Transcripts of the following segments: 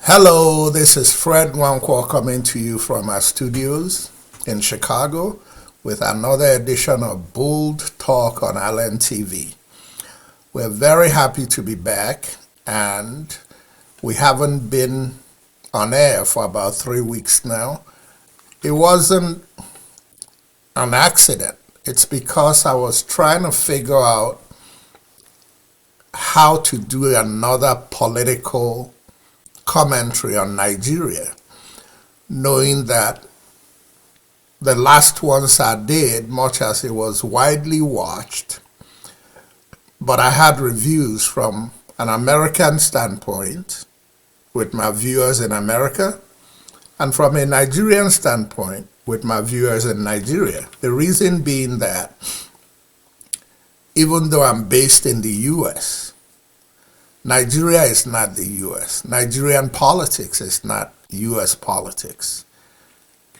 Hello, this is Fred Nwankwo coming to you from our studios in Chicago with another edition of Bold Talk on Allen TV. We're very happy to be back, and we haven't been on air for about 3 weeks now. It wasn't an accident. It's because I was trying to figure out how to do another political commentary on Nigeria, knowing that the last ones I did, much as it was widely watched, but I had reviews from an American standpoint with my viewers in America and from a Nigerian standpoint with my viewers in Nigeria. The reason being that even though I'm based in the US, Nigeria is not the US. Nigerian politics is not US politics.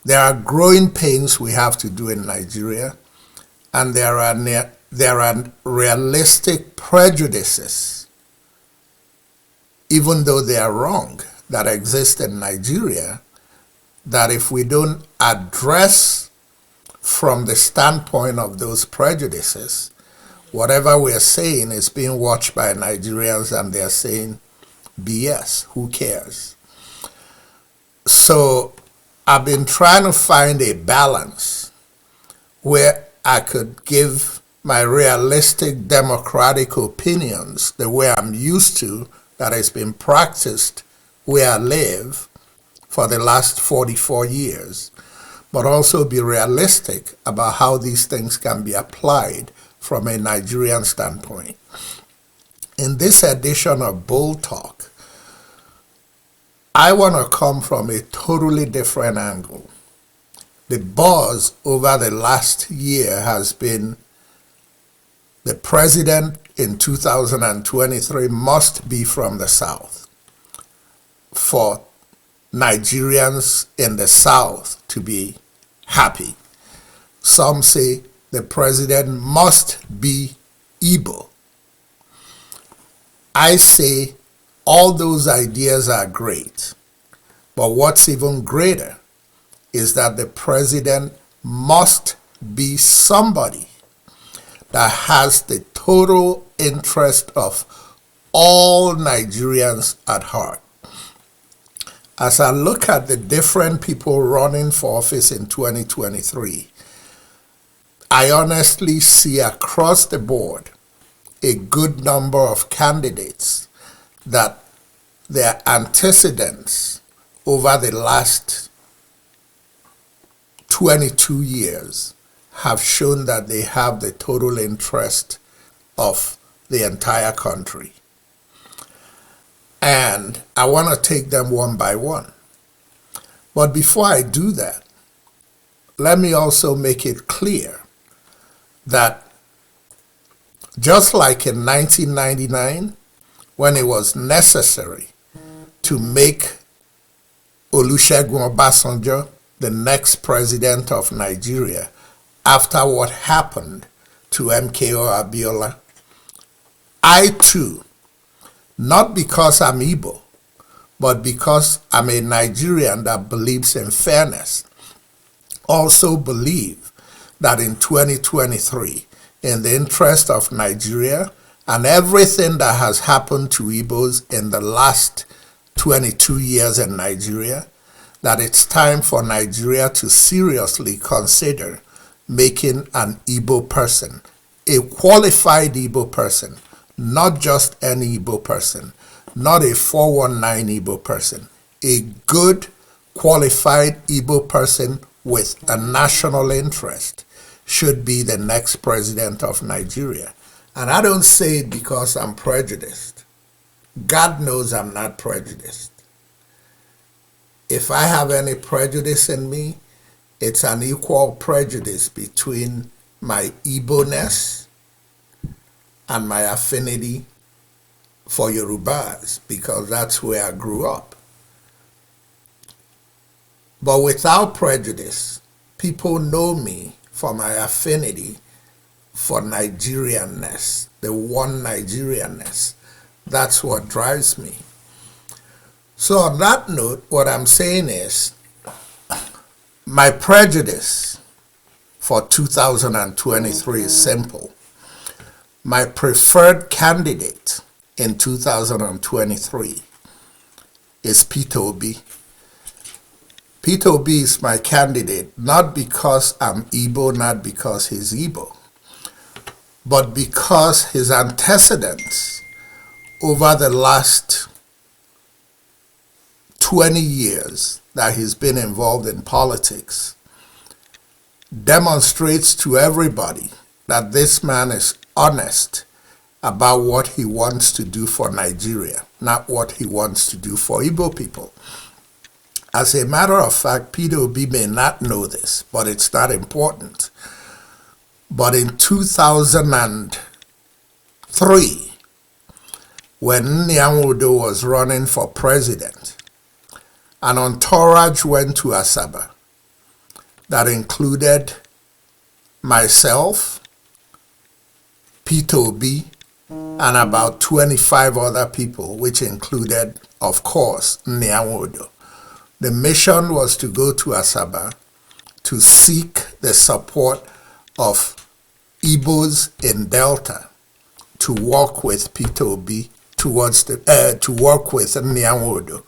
There are growing pains we have to do in Nigeria, and there are realistic prejudices, even though they are wrong, that exist in Nigeria, that if we don't address from the standpoint of those prejudices, whatever we're saying is being watched by Nigerians and they're saying, BS, who cares? So I've been trying to find a balance where I could give my realistic democratic opinions the way I'm used to, that has been practiced where I live for the last 44 years, but also be realistic about how these things can be applied from a Nigerian standpoint. In this edition of Bold Talk, I want to come from a totally different angle. The buzz over the last year has been the president in 2023 must be from the South for Nigerians in the South to be happy. Some say the president must be Igbo. I say all those ideas are great, but what's even greater is that the president must be somebody that has the total interest of all Nigerians at heart. As I look at the different people running for office in 2023, I honestly see across the board a good number of candidates that their antecedents over the last 22 years have shown that they have the total interest of the entire country. And I want to take them one by one. But before I do that, let me also make it clear that just like in 1999, when it was necessary to make Olusegun Obasanjo the next president of Nigeria after what happened to MKO Abiola, I too, not because I'm Igbo, but because I'm a Nigerian that believes in fairness, also believe that in 2023, in the interest of Nigeria and everything that has happened to Igbos in the last 22 years in Nigeria, that it's time for Nigeria to seriously consider making an Igbo person, a qualified Igbo person, not just any Igbo person, not a 419 Igbo person, a good, qualified Igbo person with a national interest should be the next president of Nigeria. And I don't say it because I'm prejudiced. God knows I'm not prejudiced. If I have any prejudice in me, it's an equal prejudice between my Igbo-ness and my affinity for Yorubas, because that's where I grew up. But without prejudice, people know me for my affinity for Nigerianness, the one Nigerianness. That's what drives me. So on that note, what I'm saying is my prejudice for 2023 is simple. My preferred candidate in 2023 is Peter Obi. Peter Obi is my candidate, not because I'm Igbo, not because he's Igbo, but because his antecedents over the last 20 years that he's been involved in politics demonstrates to everybody that this man is honest about what he wants to do for Nigeria, not what he wants to do for Igbo people. As a matter of fact, Peter Obi may not know this, but it's not important. But in 2003, when Nyanwodo was running for president, an entourage went to Asaba that included myself, Peter Obi, and about 25 other people, which included, of course, Nyanwodo. The mission was to go to Asaba to seek the support of Igbos in Delta to work with Peter Obi towards the to work with Nyanwodo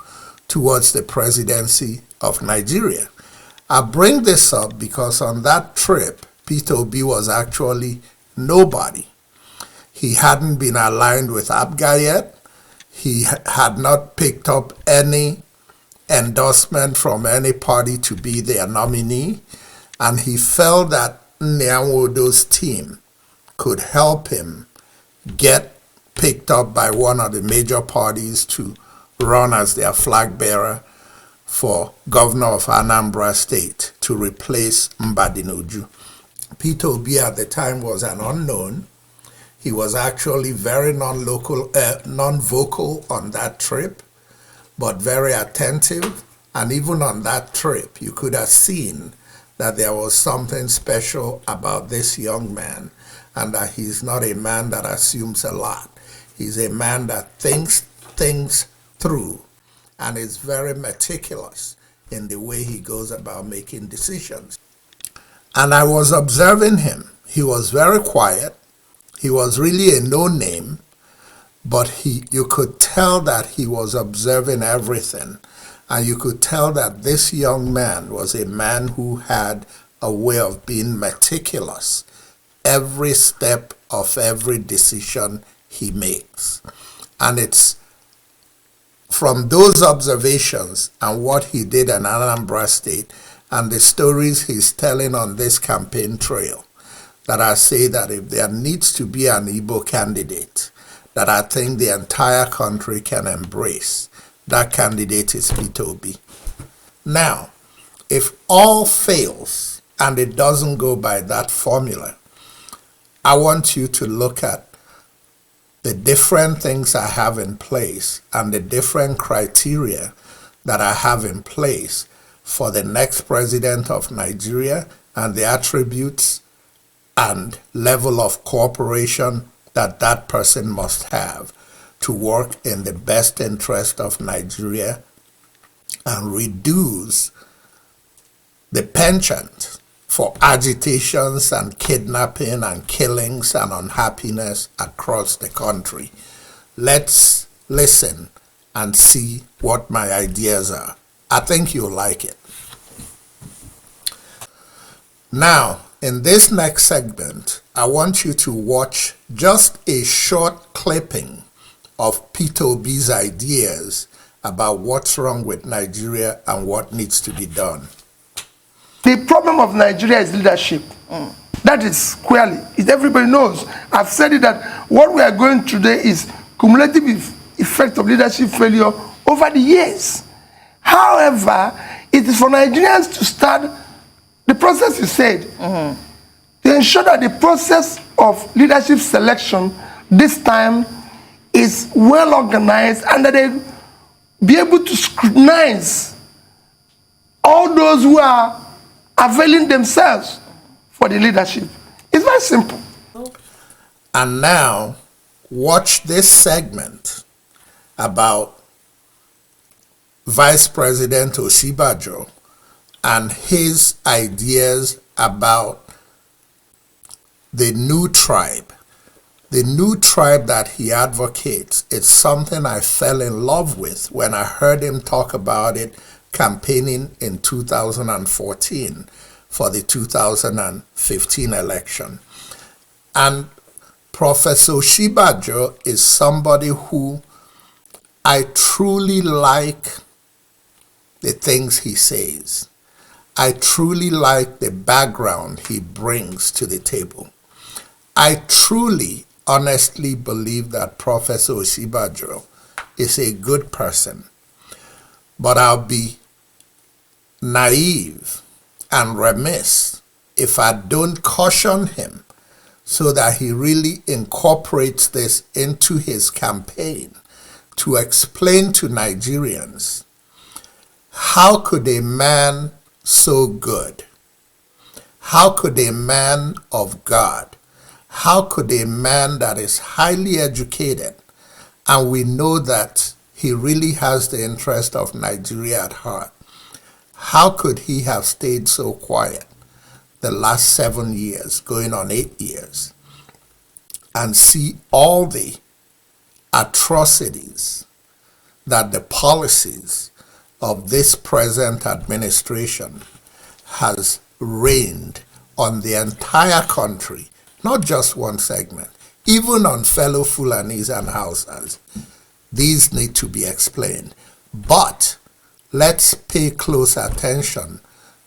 towards the presidency of Nigeria. I bring this up because on that trip, Peter Obi was actually nobody. He hadn't been aligned with APGA yet. He had not picked up any endorsement from any party to be their nominee, and he felt that Nyanwodo's team could help him get picked up by one of the major parties to run as their flag bearer for governor of Anambra State to replace Mbadinuju. Peter Obi at the time was an unknown. He was actually very non-vocal on that trip, but very attentive. And even on that trip, you could have seen that there was something special about this young man, and that he's not a man that assumes a lot. He's a man that thinks things through and is very meticulous in the way he goes about making decisions. And I was observing him. He was very quiet. He was really a no-name, but you could tell that he was observing everything. And you could tell that this young man was a man who had a way of being meticulous every step of every decision he makes. And it's from those observations and what he did in Anambra State and the stories he's telling on this campaign trail that I say that if there needs to be an Igbo candidate that I think the entire country can embrace, that candidate is Peter Obi. Now, if all fails and it doesn't go by that formula, I want you to look at the different things I have in place and the different criteria that I have in place for the next president of Nigeria and the attributes and level of cooperation that that person must have to work in the best interest of Nigeria and reduce the penchant for agitations and kidnapping and killings and unhappiness across the country. Let's listen and see what my ideas are. I think you'll like it. Now, in this next segment, I want you to watch just a short clipping of Peter Obi's ideas about what's wrong with Nigeria and what needs to be done. The problem of Nigeria is leadership. That is clearly, everybody knows. I've said it that what we are going through today is cumulative effect of leadership failure over the years. However, it is for Nigerians to start the process you said, to ensure that the process of leadership selection this time is well organized and that they be able to scrutinize all those who are availing themselves for the leadership. It's very simple. And now, watch this segment about Vice President Osinbajo and his ideas about the new tribe. The new tribe that he advocates, it's something I fell in love with when I heard him talk about it campaigning in 2014 for the 2015 election. And Professor Osinbajo is somebody who I truly like the things he says. I truly like the background he brings to the table. I truly, honestly believe that Professor Osinbajo is a good person, but I'll be naive and remiss if I don't caution him so that he really incorporates this into his campaign to explain to Nigerians how could a man so good, how could a man of God, how could a man that is highly educated, and we know that he really has the interest of Nigeria at heart, how could he have stayed so quiet the last 7 years, going on 8 years, and see all the atrocities that the policies of this present administration has reigned on the entire country, not just one segment, even on fellow Fulanis and Hausas. These need to be explained. But let's pay close attention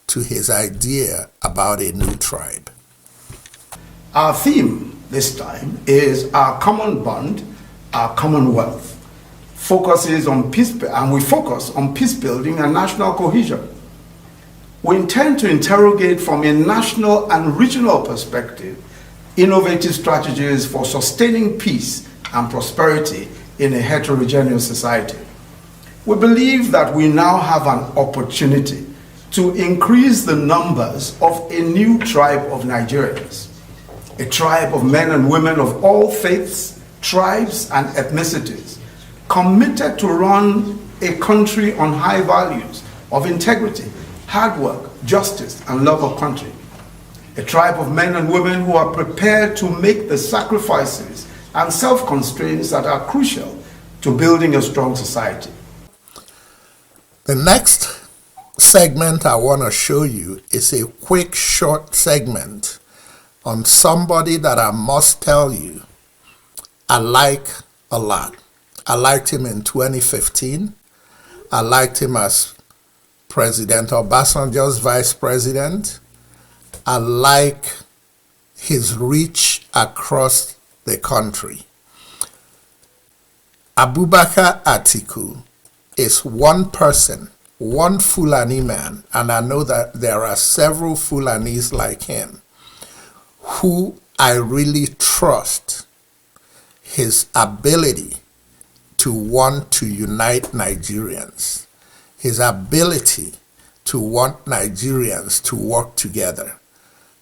to his idea about a new tribe. Our theme this time is our common bond, our commonwealth. Focuses on peace, and we focus on peace building and national cohesion. We intend to interrogate from a national and regional perspective innovative strategies for sustaining peace and prosperity in a heterogeneous society. We believe that we now have an opportunity to increase the numbers of a new tribe of Nigerians, a tribe of men and women of all faiths, tribes, and ethnicities, committed to run a country on high values of integrity, hard work, justice, and love of country. A tribe of men and women who are prepared to make the sacrifices and self-constraints that are crucial to building a strong society. The next segment I want to show you is a quick, short segment on somebody that I must tell you I like a lot. I liked him in 2015. I liked him as President Obasanjo's vice president. I like his reach across the country. Abubakar Atiku is one person, one Fulani man, and I know that there are several Fulanis like him, who I really trust his ability to want to unite Nigerians, his ability to want Nigerians to work together.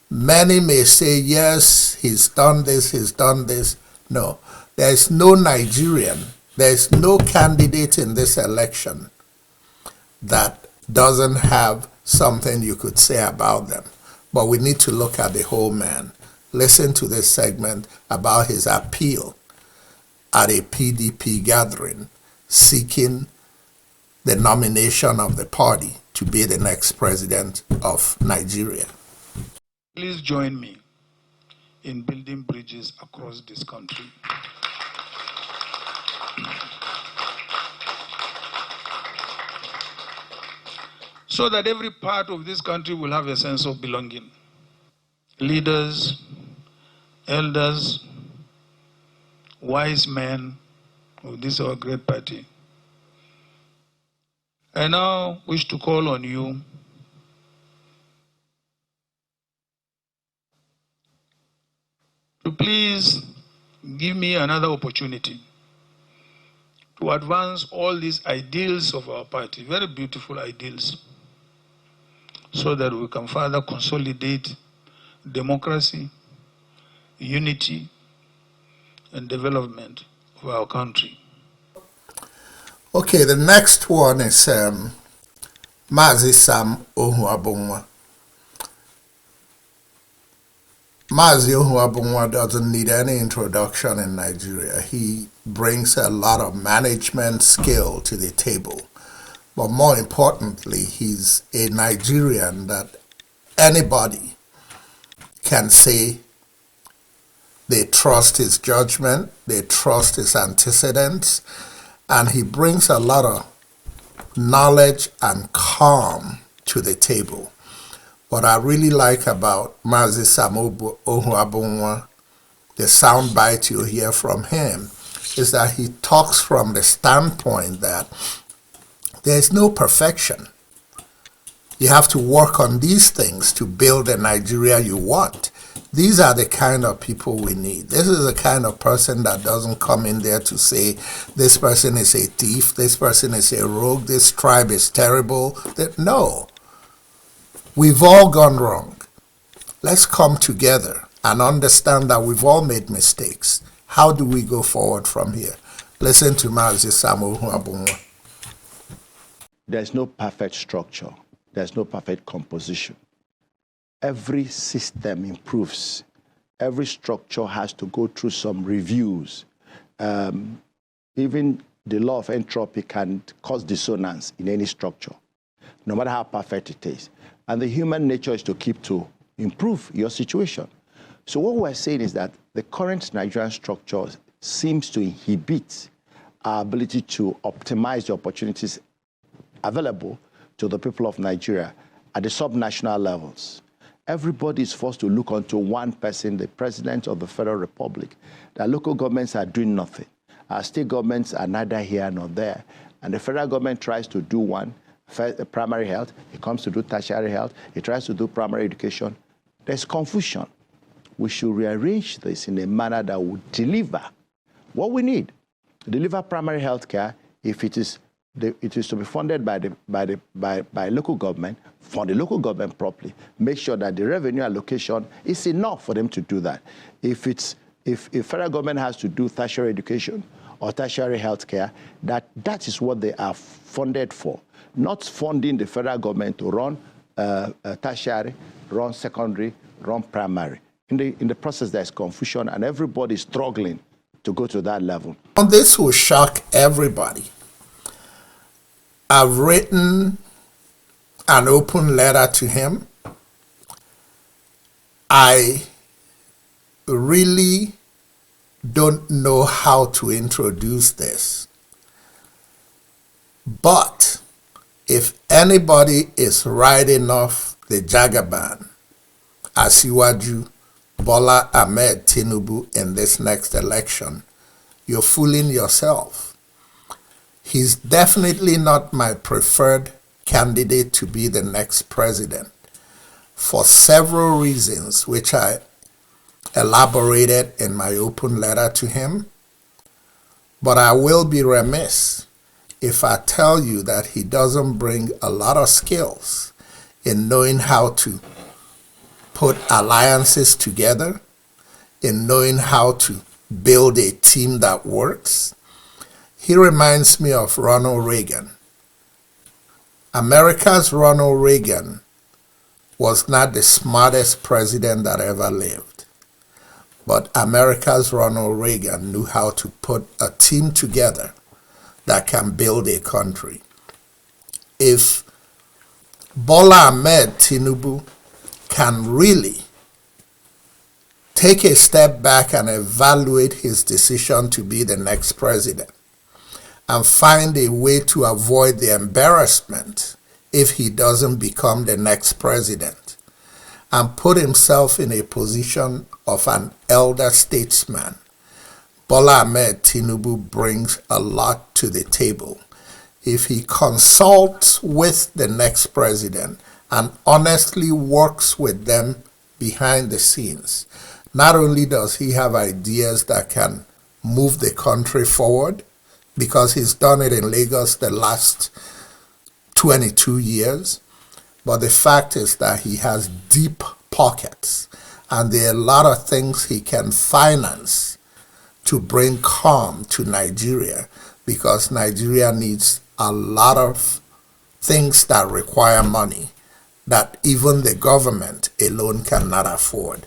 Many may say, yes, he's done this, he's done this. No, there is no Nigerian, there is no candidate in this election that doesn't have something you could say about them. But we need to look at the whole man. Listen to this segment about his appeal at a PDP gathering seeking the nomination of the party to be the next president of Nigeria. Please join me in building bridges across this country. So that every part of this country will have a sense of belonging. Leaders, elders, wise men of this our great party, I now wish to call on you to please give me another opportunity to advance all these ideals of our party, very beautiful ideals, so that we can further consolidate democracy, unity, and development of our country. Okay, the next one is Mazi Sam Ohuabunwa. Mazi Ohuabunwa doesn't need any introduction in Nigeria. He brings a lot of management skill to the table. But more importantly, he's a Nigerian that anybody can say they trust his judgment, they trust his antecedents, and he brings a lot of knowledge and calm to the table. What I really like about Mazi Samu Ohuabunwa, the soundbite you hear from him, is that he talks from the standpoint that there's no perfection. You have to work on these things to build the Nigeria you want. These are the kind of people we need. This is the kind of person that doesn't come in there to say, this person is a thief, this person is a rogue, this tribe is terrible. No. We've all gone wrong. Let's come together and understand that we've all made mistakes. How do we go forward from here? Listen to Mazi Samu Ohuabunwa. There's no perfect structure. There's no perfect composition. Every system improves. Every structure has to go through some reviews. Even the law of entropy can cause dissonance in any structure, no matter how perfect it is. And the human nature is to keep to improve your situation. So what we're saying is that the current Nigerian structure seems to inhibit our ability to optimize the opportunities available to the people of Nigeria at the subnational levels. Everybody is forced to look onto one person, the president of the Federal Republic. The local governments are doing nothing. Our state governments are neither here nor there. And the federal government tries to do one, primary health. It comes to do tertiary health. It tries to do primary education. There's confusion. We should rearrange this in a manner that would deliver what we need. Deliver primary health care. If it is to be funded by local government, fund the local government properly. Make sure that the revenue allocation is enough for them to do that. If federal government has to do tertiary education or tertiary health care, that is what they are funded for. Not funding the federal government to run tertiary, run secondary, run primary. In the process, there's confusion and everybody's struggling to go to that level. And this will shock everybody. I've written an open letter to him. I really don't know how to introduce this. But if anybody is riding off the Jagaban, Asiwaju Bola Tinubu in this next election, you're fooling yourself. He's definitely not my preferred candidate to be the next president for several reasons, which I elaborated in my open letter to him. But I will be remiss if I tell you that he doesn't bring a lot of skills in knowing how to put alliances together, in knowing how to build a team that works. He reminds me of Ronald Reagan. America's Ronald Reagan was not the smartest president that ever lived. But America's Ronald Reagan knew how to put a team together that can build a country. If Bola Tinubu can really take a step back and evaluate his decision to be the next president and find a way to avoid the embarrassment if he doesn't become the next president, and put himself in a position of an elder statesman, Bola Tinubu brings a lot to the table. If he consults with the next president and honestly works with them behind the scenes, not only does he have ideas that can move the country forward, because he's done it in Lagos the last 22 years, but the fact is that he has deep pockets and there are a lot of things he can finance to bring calm to Nigeria because Nigeria needs a lot of things that require money that even the government alone cannot afford.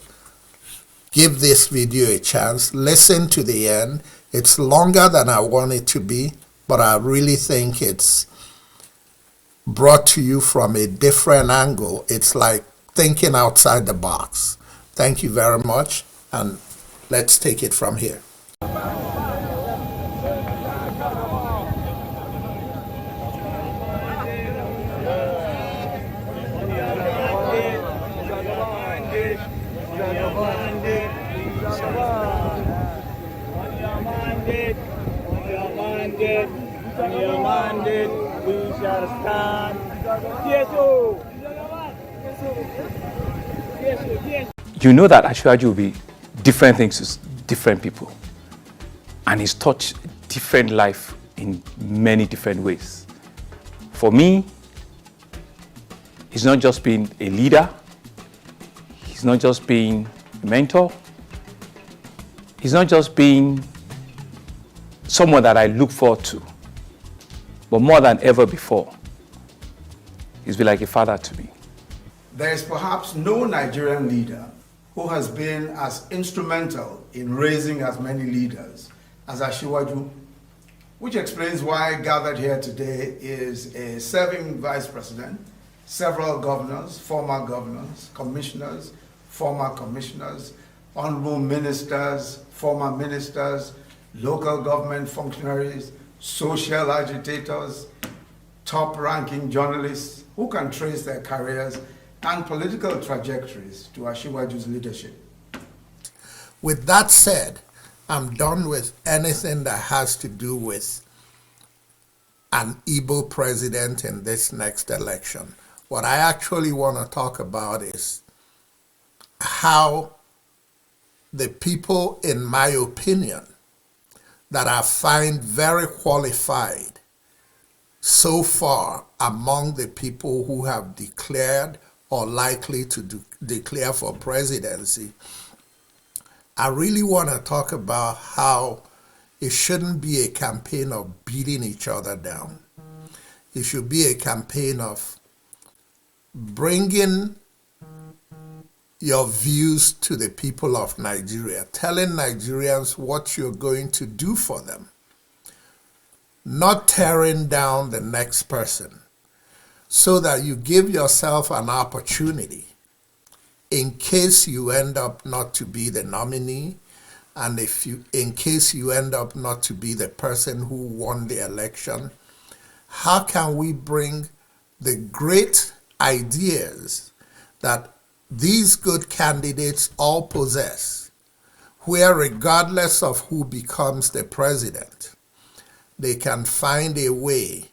Give this video a chance. Listen to the end. It's longer than I want it to be, but I really think it's brought to you from a different angle. It's like thinking outside the box. Thank you very much, and let's take it from here. We shall stand. You know that Ashwaju will be different things to different people, and he's touched different life in many different ways. For me, he's not just being a leader, he's not just being a mentor, he's not just being someone that I look forward to, but more than ever before, he's been like a father to me. There is perhaps no Nigerian leader who has been as instrumental in raising as many leaders as Asiwaju, which explains why gathered here today is a serving vice president, several governors, former governors, commissioners, former commissioners, honorable ministers, former ministers, local government functionaries, social agitators, top-ranking journalists who can trace their careers and political trajectories to Asiwaju's leadership. With that said, I'm done with anything that has to do with an Igbo president in this next election. What I actually want to talk about is how the people, in my opinion, that I find very qualified so far among the people who have declared or likely to declare for presidency, I really want to talk about how it shouldn't be a campaign of beating each other down. It should be a campaign of bringing your views to the people of Nigeria, telling Nigerians what you're going to do for them, not tearing down the next person, so that you give yourself an opportunity in case you end up not to be the nominee, and in case you end up not to be the person who won the election. How can we bring the great ideas that these good candidates all possess, where regardless of who becomes the president, they can find a way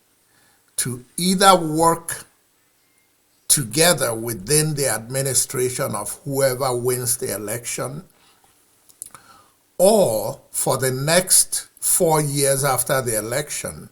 to either work together within the administration of whoever wins the election, or for the next 4 years after the election,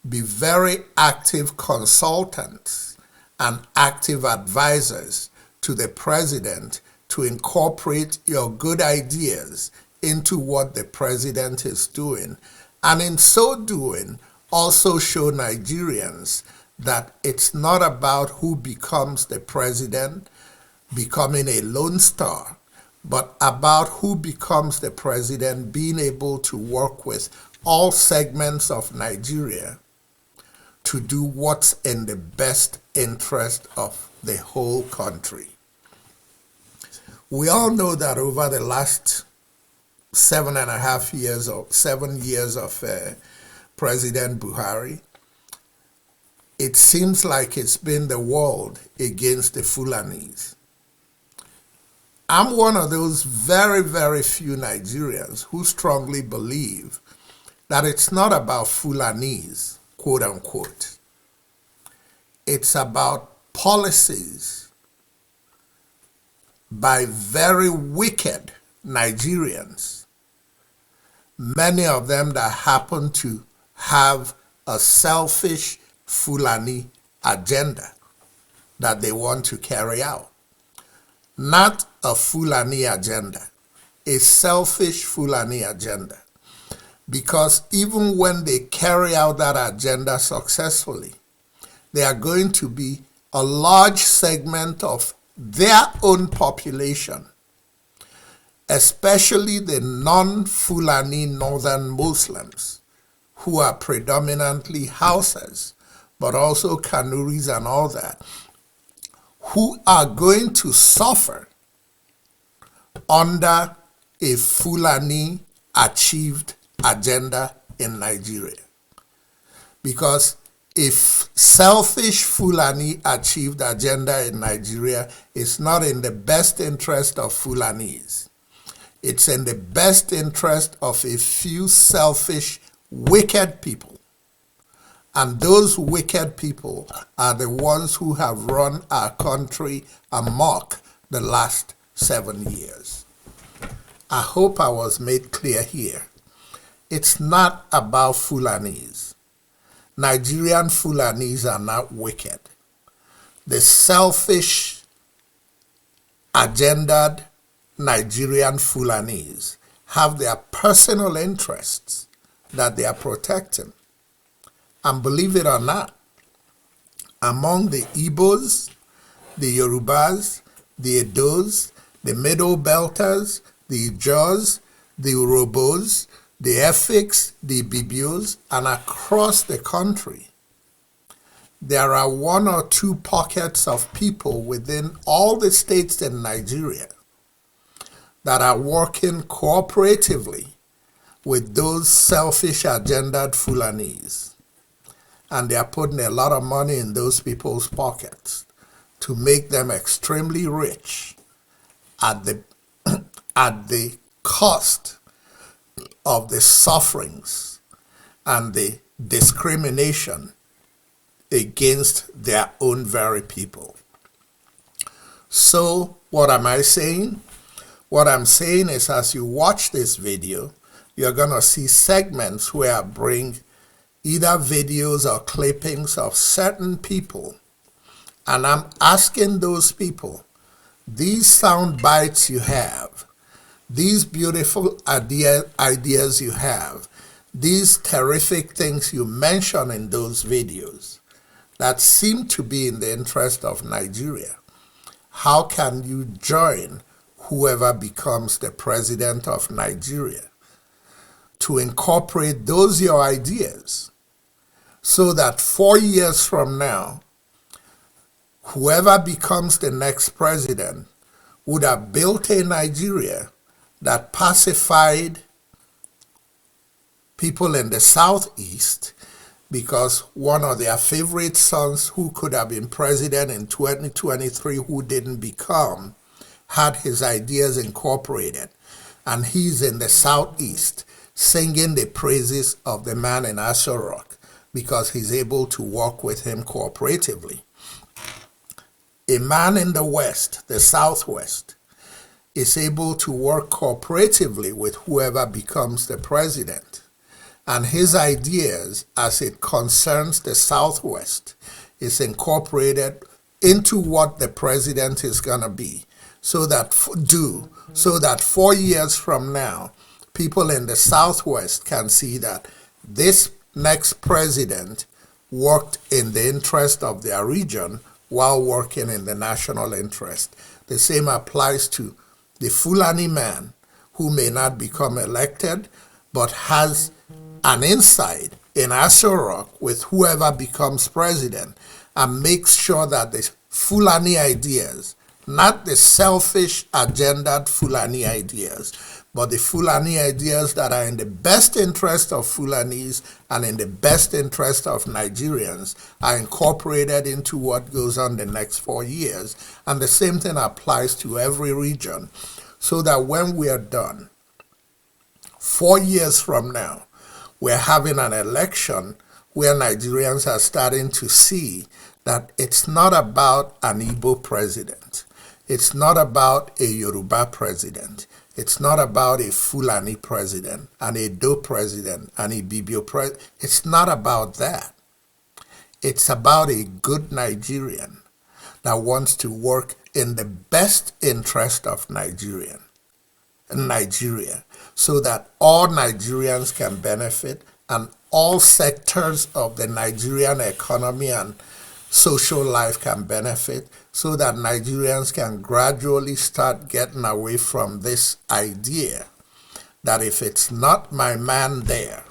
be very active consultants and active advisors to the president to incorporate your good ideas into what the president is doing, and in so doing, also show Nigerians that it's not about who becomes the president becoming a lone star, but about who becomes the president being able to work with all segments of Nigeria to do what's in the best interest of the whole country. We all know that over the last 7.5 years or 7 years of President Buhari, it seems like it's been the world against the Fulanis. I'm one of those very, very few Nigerians who strongly believe that it's not about Fulanis, quote unquote. It's about policies by very wicked Nigerians, many of them that happen to have a selfish Fulani agenda that they want to carry out. Not a Fulani agenda, a selfish Fulani agenda. because even when they carry out that agenda successfully, there are going to be a large segment of their own population, especially the non-Fulani northern Muslims, who are predominantly Hausas, but also Kanuris and all that, who are going to suffer under a Fulani achieved agenda in Nigeria. Because if selfish Fulani achieved agenda in Nigeria is not in the best interest of Fulanis, it's in the best interest of a few selfish, wicked people. And those wicked people are the ones who have run our country amok the last 7 years. I hope I was made clear here. It's not about Fulanis. Nigerian Fulanis are not wicked. The selfish, agendaed Nigerian Fulanis have their personal interests that they are protecting. And believe it or not, among the Igbos, the Yorubas, the Edos, the Middle Belters, the Ijaws, the Urobos, the Efiks, the Ibibios, and across the country, there are 1 or 2 pockets of people within all the states in Nigeria that are working cooperatively with those selfish agendaed Fulanis. And they are putting a lot of money in those people's pockets to make them extremely rich at the cost of the sufferings and the discrimination against their own very people. So what am I saying? What I'm saying is, as you watch this video, you're going to see segments where I bring either videos or clippings of certain people, and I'm asking those people, these sound bites you have, these beautiful ideas you have, these terrific things you mention in those videos that seem to be in the interest of Nigeria, how can you join whoever becomes the president of Nigeria to incorporate those your ideas, so that 4 years from now, whoever becomes the next president would have built a Nigeria that pacified people in the southeast, because one of their favorite sons who could have been president in 2023 who didn't become had his ideas incorporated, and he's in the southeast singing the praises of the man in Aso Rock because he's able to work with him cooperatively. A man in the west, the southwest, is able to work cooperatively with whoever becomes the president, and his ideas as it concerns the southwest is incorporated into what the president is going to be, so that 4 years from now, people in the southwest can see that this next president worked in the interest of their region while working in the national interest. The same applies to the Fulani man who may not become elected but has an inside in Aso Rock with whoever becomes president, and makes sure that the Fulani ideas, not the selfish agendaed Fulani ideas, but the Fulani ideas that are in the best interest of Fulanis and in the best interest of Nigerians, are incorporated into what goes on the next 4 years. And the same thing applies to every region, so that when we are done, 4 years from now, we're having an election where Nigerians are starting to see that it's not about an Igbo president. It's not about a Yoruba president. It's not about a Fulani president, an Edo president, an Ibibio president. It's not about that. It's about a good Nigerian that wants to work in the best interest of Nigerian. Nigeria so that all Nigerians can benefit and all sectors of the Nigerian economy and social life can benefit, so that Nigerians can gradually start getting away from this idea that if it's not my man there,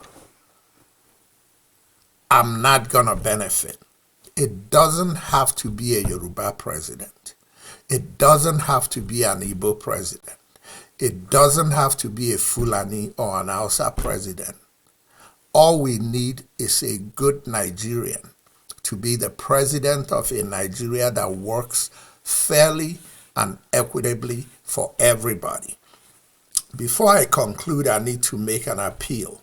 I'm not going to benefit. It doesn't have to be a Yoruba president. It doesn't have to be an Igbo president. It doesn't have to be a Fulani or an Hausa president. All we need is a good Nigerian to be the president of a Nigeria that works fairly and equitably for everybody. Before I conclude, I need to make an appeal.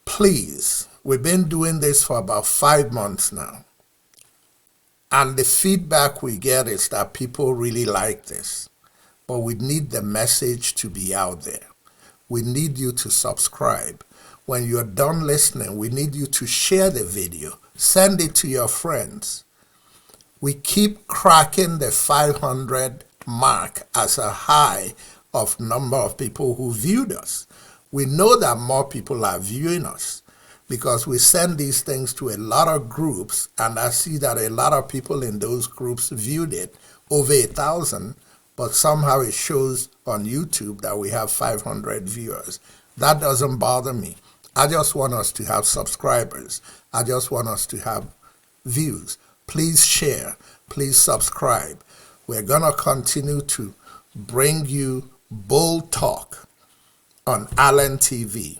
Please, we've been doing this for about 5 months now, and the feedback we get is that people really like this, but we need the message to be out there. We need you to subscribe. When you're done listening, we need you to share the video. Send it to your friends. We keep cracking the 500 mark as a high of number of people who viewed us. We know that more people are viewing us because we send these things to a lot of groups, and I see that a lot of people in those groups viewed it, over 1,000, but somehow it shows on YouTube that we have 500 viewers. That doesn't bother me. I just want us to have subscribers. I just want us to have views. Please share. Please subscribe. We're going to continue to bring you bold talk on Allen TV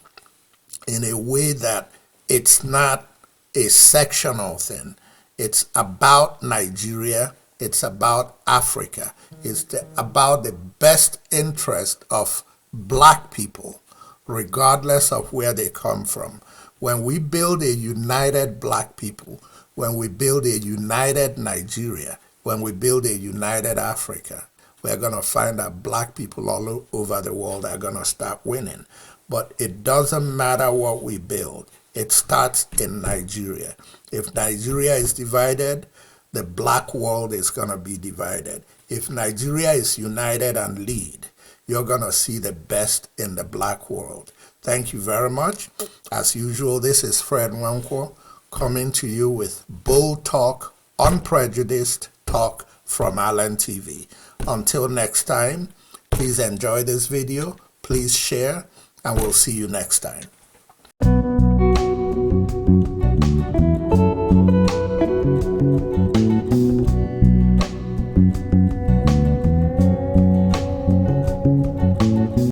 in a way that it's not a sectional thing. It's about Nigeria. It's about Africa. It's about the best interest of black people, regardless of where they come from. When we build a united black people, when we build a united Nigeria, when we build a united Africa, we're going to find that black people all over the world are going to start winning. But it doesn't matter what we build. It starts in Nigeria. If Nigeria is divided, the black world is going to be divided. If Nigeria is united and lead, you're going to see the best in the black world. Thank you very much. As usual, this is Fred Nwankwo coming to you with bold talk, unprejudiced talk from Allen TV. Until next time, please enjoy this video, please share, and we'll see you next time.